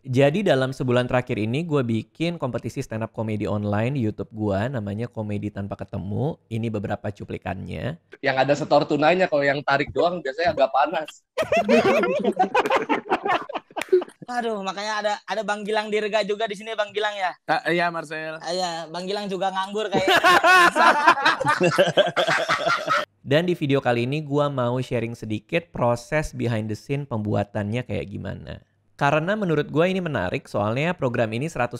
Jadi dalam sebulan terakhir ini gue bikin kompetisi stand up comedy online di YouTube gue namanya Komedi Tanpa Ketemu. Ini beberapa cuplikannya. Yang ada setor tunainya, kalau yang tarik doang biasanya agak panas. Aduh, makanya ada Bang Gilang Dirga juga di sini, Bang Gilang ya. Iya, Marcel. Iya, Bang Gilang juga nganggur kayaknya. Dan di video kali ini gue mau sharing sedikit proses behind the scene pembuatannya kayak gimana. Karena menurut gue ini menarik, soalnya program ini 100%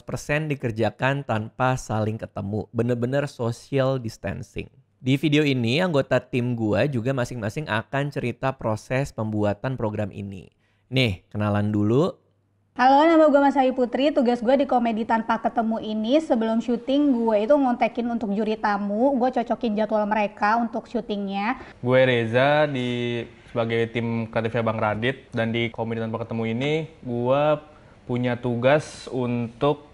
dikerjakan tanpa saling ketemu. Bener-bener social distancing. Di video ini, anggota tim gue juga masing-masing akan cerita proses pembuatan program ini. Nih, kenalan dulu. Halo, nama gue Mas Ayu Putri. Tugas gue di Komedi Tanpa Ketemu ini sebelum syuting gue itu ngontekin untuk juri tamu. Gue cocokin jadwal mereka untuk syutingnya. Gue Reza sebagai tim kreatifnya Bang Radit, dan di Komedi Tanpa Ketemu ini gue punya tugas untuk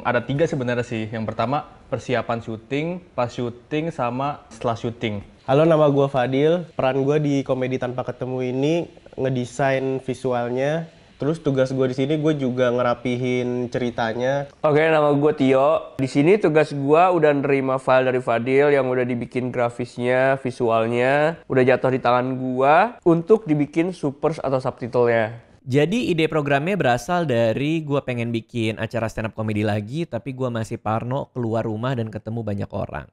ada 3 sebenarnya sih. Yang pertama persiapan syuting, pas syuting, sama setelah syuting. Halo, nama gue Fadil. Peran gue di Komedi Tanpa Ketemu ini ngedesain visualnya. Terus tugas gue di sini gue juga ngerapihin ceritanya. Oke, nama gue Tio. Di sini tugas gue udah nerima file dari Fadil yang udah dibikin grafisnya, visualnya, udah jatuh di tangan gue untuk dibikin supers atau subtitlenya. Jadi ide programnya berasal dari gue pengen bikin acara stand up comedy lagi, tapi gue masih parno keluar rumah dan ketemu banyak orang.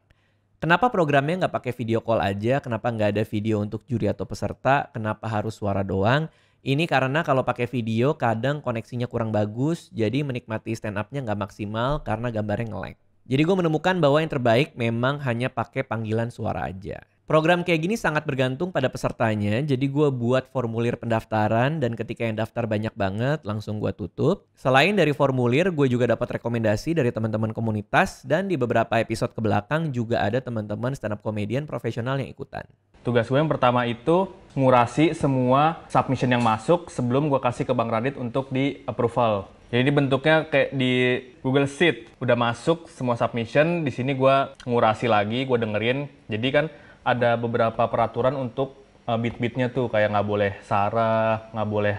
Kenapa programnya nggak pakai video call aja? Kenapa nggak ada video untuk juri atau peserta? Kenapa harus suara doang? Ini karena kalau pakai video kadang koneksinya kurang bagus, jadi menikmati stand up-nya nggak maksimal karena gambarnya nge-lag. Jadi gue menemukan bahwa yang terbaik memang hanya pakai panggilan suara aja. Program kayak gini sangat bergantung pada pesertanya, jadi gue buat formulir pendaftaran dan ketika yang daftar banyak banget langsung gue tutup. Selain dari formulir, gue juga dapat rekomendasi dari teman-teman komunitas dan di beberapa episode kebelakang juga ada teman-teman stand up comedian profesional yang ikutan. Tugas gue yang pertama itu ngurasi semua submission yang masuk sebelum gue kasih ke Bang Radit untuk di approval. Jadi bentuknya kayak di Google Sheet, udah masuk semua submission, di sini gue ngurasi lagi, gue dengerin. Jadi kan ada beberapa peraturan untuk beat-beatnya tuh, kayak nggak boleh sara, nggak boleh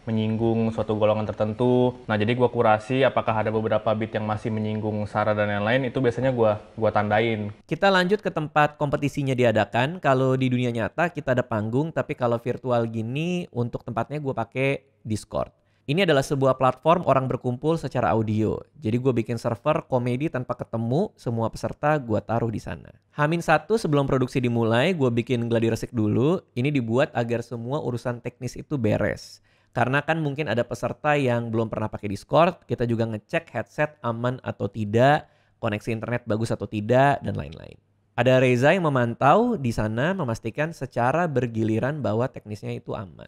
menyinggung suatu golongan tertentu. Nah, jadi gue kurasi apakah ada beberapa beat yang masih menyinggung sara dan lain-lain, itu biasanya gue tandain. Kita lanjut ke tempat kompetisinya diadakan. Kalau di dunia nyata kita ada panggung, tapi kalau virtual gini untuk tempatnya gue pakai Discord. Ini adalah sebuah platform orang berkumpul secara audio. Jadi gue bikin server Komedi Tanpa Ketemu, semua peserta gue taruh di sana. H-1 sebelum produksi dimulai, gue bikin gladi resik dulu. Ini dibuat agar semua urusan teknis itu beres. Karena kan mungkin ada peserta yang belum pernah pakai Discord, kita juga ngecek headset aman atau tidak, koneksi internet bagus atau tidak, dan lain-lain. Ada Reza yang memantau di sana memastikan secara bergiliran bahwa teknisnya itu aman.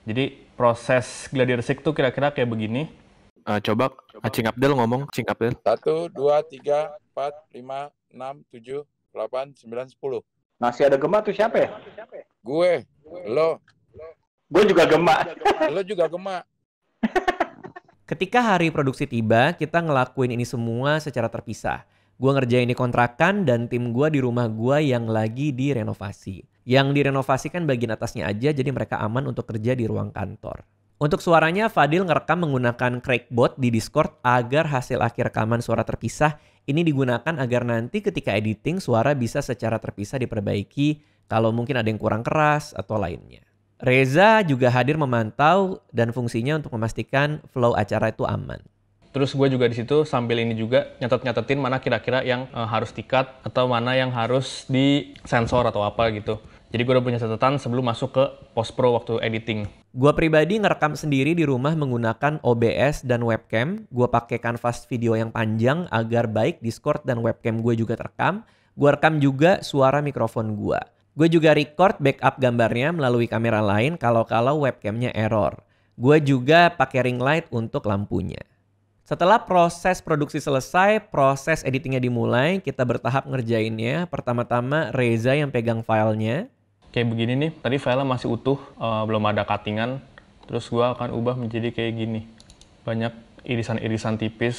Jadi proses gladi resik tuh kira-kira kayak begini. Coba Cing Abdel ngomong, Cing Abdel. 1, 2, 3, 4, 5, 6, 7, 8, 9, 10. Masih ada Gema tuh siapa ya? Gue, lo. Gue juga Gema. Lo juga Gema. Ketika hari produksi tiba, kita ngelakuin ini semua secara terpisah. Gue ngerjain di kontrakan dan tim gue di rumah gue yang lagi direnovasi. Yang direnovasikan bagian atasnya aja, jadi mereka aman untuk kerja di ruang kantor. Untuk suaranya, Fadil ngerekam menggunakan Crackbot di Discord agar hasil akhir rekaman suara terpisah ini digunakan agar nanti ketika editing suara bisa secara terpisah diperbaiki kalau mungkin ada yang kurang keras atau lainnya. Reza juga hadir memantau dan fungsinya untuk memastikan flow acara itu aman. Terus gue juga di situ sambil ini juga nyatet-nyatetin mana kira-kira yang harus di-cut atau mana yang harus disensor atau apa gitu. Jadi gue udah punya catatan sebelum masuk ke post-pro waktu editing. Gue pribadi ngerekam sendiri di rumah menggunakan OBS dan webcam. Gue pakai kanvas video yang panjang agar baik Discord dan webcam gue juga terekam. Gue rekam juga suara mikrofon gue. Gue juga record backup gambarnya melalui kamera lain kalau webcamnya error. Gue juga pakai ring light untuk lampunya. Setelah proses produksi selesai, proses editingnya dimulai, kita bertahap ngerjainnya. Pertama-tama Reza yang pegang filenya. Kayak begini nih, tadi filenya masih utuh, belum ada cuttingan. Terus gue akan ubah menjadi kayak gini. Banyak irisan-irisan tipis.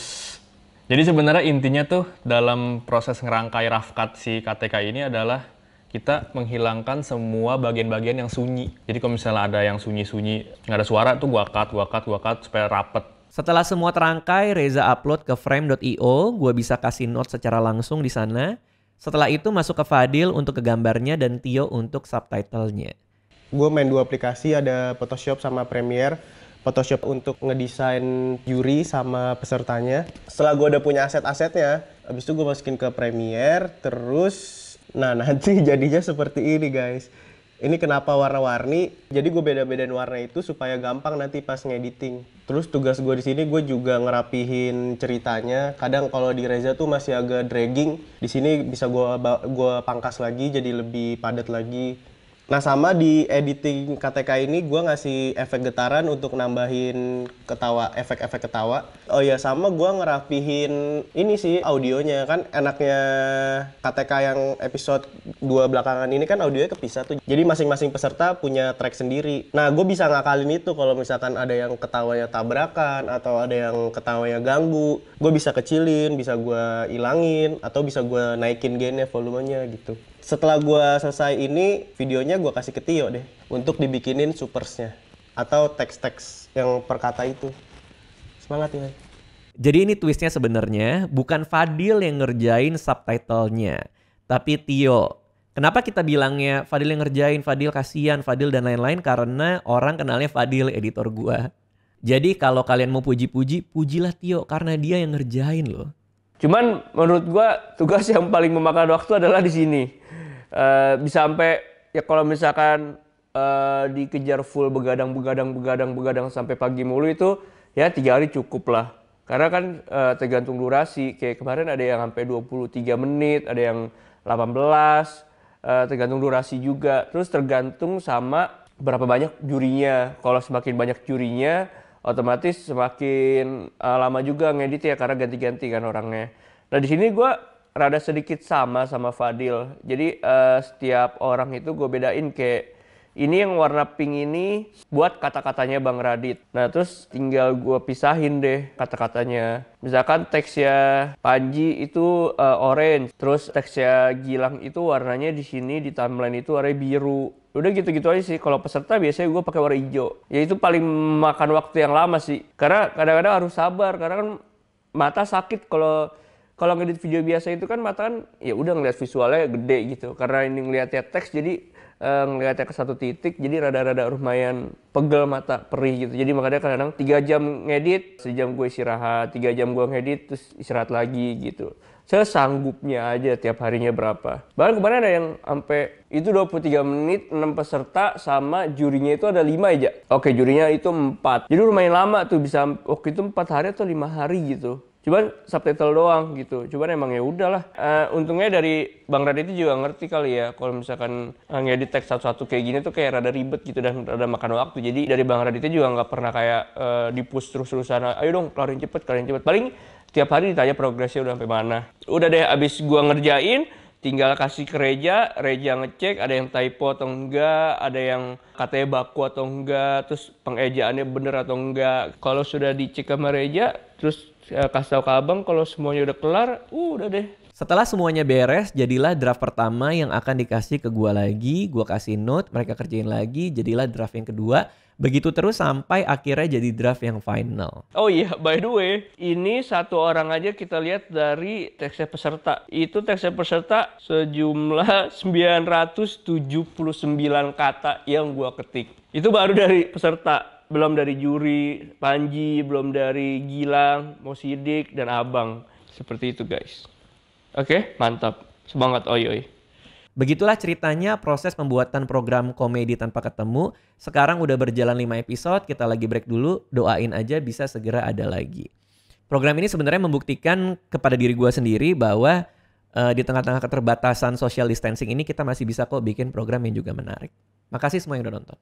Jadi sebenarnya intinya tuh dalam proses ngerangkai rough cut si KTK ini adalah kita menghilangkan semua bagian-bagian yang sunyi. Jadi kalau misalnya ada yang sunyi-sunyi, nggak ada suara tuh gue cut supaya rapet. Setelah semua terangkai, Reza upload ke frame.io, gue bisa kasih note secara langsung di sana. Setelah itu masuk ke Fadil untuk ke gambarnya dan Tio untuk subtitlenya. Gue main 2 aplikasi, ada Photoshop sama Premiere. Photoshop untuk ngedesain juri sama pesertanya. Setelah gue udah punya aset-asetnya, habis itu gue masukin ke Premiere, terus nah nanti jadinya seperti ini guys. Ini kenapa warna-warni? Jadi gue beda-bedain warna itu supaya gampang nanti pas ngediting. Terus tugas gue di sini gue juga ngerapihin ceritanya. Kadang kalau di Reza tuh masih agak dragging. Di sini bisa gue pangkas lagi jadi lebih padat lagi. Nah sama di editing KTK ini gue ngasih efek getaran untuk nambahin efek-efek ketawa. Oh ya sama gue ngerapihin ini sih audionya, kan enaknya KTK yang episode 2 belakangan ini kan audionya kepisah tuh. Jadi masing-masing peserta punya track sendiri. Nah gue bisa ngakalin itu kalau misalkan ada yang ketawanya tabrakan atau ada yang ketawanya ganggu. Gue bisa kecilin, bisa gue ilangin, atau bisa gue naikin gainnya, volumenya gitu. Setelah gue selesai ini, videonya gue kasih ke Tio deh untuk dibikinin supersnya atau teks-teks yang per kata itu. Semangat ya. Jadi ini twistnya sebenarnya bukan Fadil yang ngerjain subtitlenya, tapi Tio. Kenapa kita bilangnya Fadil yang ngerjain, Fadil kasihan, Fadil dan lain-lain? Karena orang kenalnya Fadil, editor gua. Jadi kalau kalian mau puji-puji, pujilah Tio karena dia yang ngerjain loh. Cuman menurut gua tugas yang paling memakan waktu adalah di sini. Bisa sampai ya kalau misalkan dikejar full begadang sampai pagi mulu itu ya 3 hari cukup lah. Karena kan tergantung durasi. Kayak kemarin ada yang sampai 23 menit, ada yang 18, tergantung durasi juga. Terus tergantung sama berapa banyak jurinya. Kalau semakin banyak jurinya, otomatis semakin lama juga ngedit ya karena ganti-ganti kan orangnya. Nah di sini gue rada sedikit sama Fadil. Jadi setiap orang itu gue bedain kayak ini yang warna pink ini buat kata-katanya Bang Radit. Nah terus tinggal gue pisahin deh kata-katanya. Misalkan teksnya Panji itu orange, terus teksnya Gilang itu warnanya di sini di timeline itu warna biru. Udah gitu-gitu aja sih. Kalau peserta biasanya gue pakai warna hijau. Ya itu paling makan waktu yang lama sih. Karena kadang-kadang harus sabar karena kan mata sakit kalau ngedit video biasa itu kan mata kan ya udah ngeliat visualnya gede gitu. Karena ini ngeliatnya teks jadi ngeliatnya ke satu titik jadi rada-rada lumayan pegel mata, perih gitu. Jadi makanya kadang-kadang 3 jam ngedit, sejam gue istirahat, 3 jam gue ngedit terus istirahat lagi gitu. Saya sanggupnya aja tiap harinya berapa. Bahkan kemarin ada yang sampai itu 23 menit, 6 peserta sama jurinya itu ada 5 aja. Oke, jurinya itu 4. Jadi lumayan lama tuh bisa waktu itu 4 hari atau 5 hari gitu. Cuman subtitle doang gitu. Cuman emang ya udahlah. Untungnya dari Bang Radit itu juga ngerti kali ya. Kalau misalkan ngedit teks satu-satu kayak gini tuh kayak rada ribet gitu dan rada makan waktu. Jadi dari Bang Radit itu juga nggak pernah kayak di-push terus-terusan. Ayo dong, kelarin cepet. Paling tiap hari ditanya progresnya udah sampai mana. Udah deh, abis gua ngerjain, tinggal kasih ke Reja ngecek ada yang typo atau enggak, ada yang katanya baku atau enggak, terus pengejaannya bener atau enggak. Kalau sudah dicek sama Reja, terus kasih tahu ke abang kalau semuanya udah kelar, udah deh. Setelah semuanya beres, jadilah draft pertama yang akan dikasih ke gua lagi. Gua kasih note, mereka kerjain lagi, jadilah draft yang kedua. Begitu terus sampai akhirnya jadi draft yang final. Oh iya, by the way, ini satu orang aja kita lihat dari teksnya peserta. Itu teksnya peserta sejumlah 979 kata yang gua ketik. Itu baru dari peserta. Belum dari juri, Panji, belum dari Gilang, Mosidik, dan Abang. Seperti itu guys. Oke, mantap. Semangat oi. Begitulah ceritanya proses pembuatan program Komedi Tanpa Ketemu. Sekarang udah berjalan 5 episode, kita lagi break dulu. Doain aja bisa segera ada lagi. Program ini sebenarnya membuktikan kepada diri gue sendiri bahwa di tengah-tengah keterbatasan social distancing ini kita masih bisa kok bikin program yang juga menarik. Makasih semua yang udah nonton.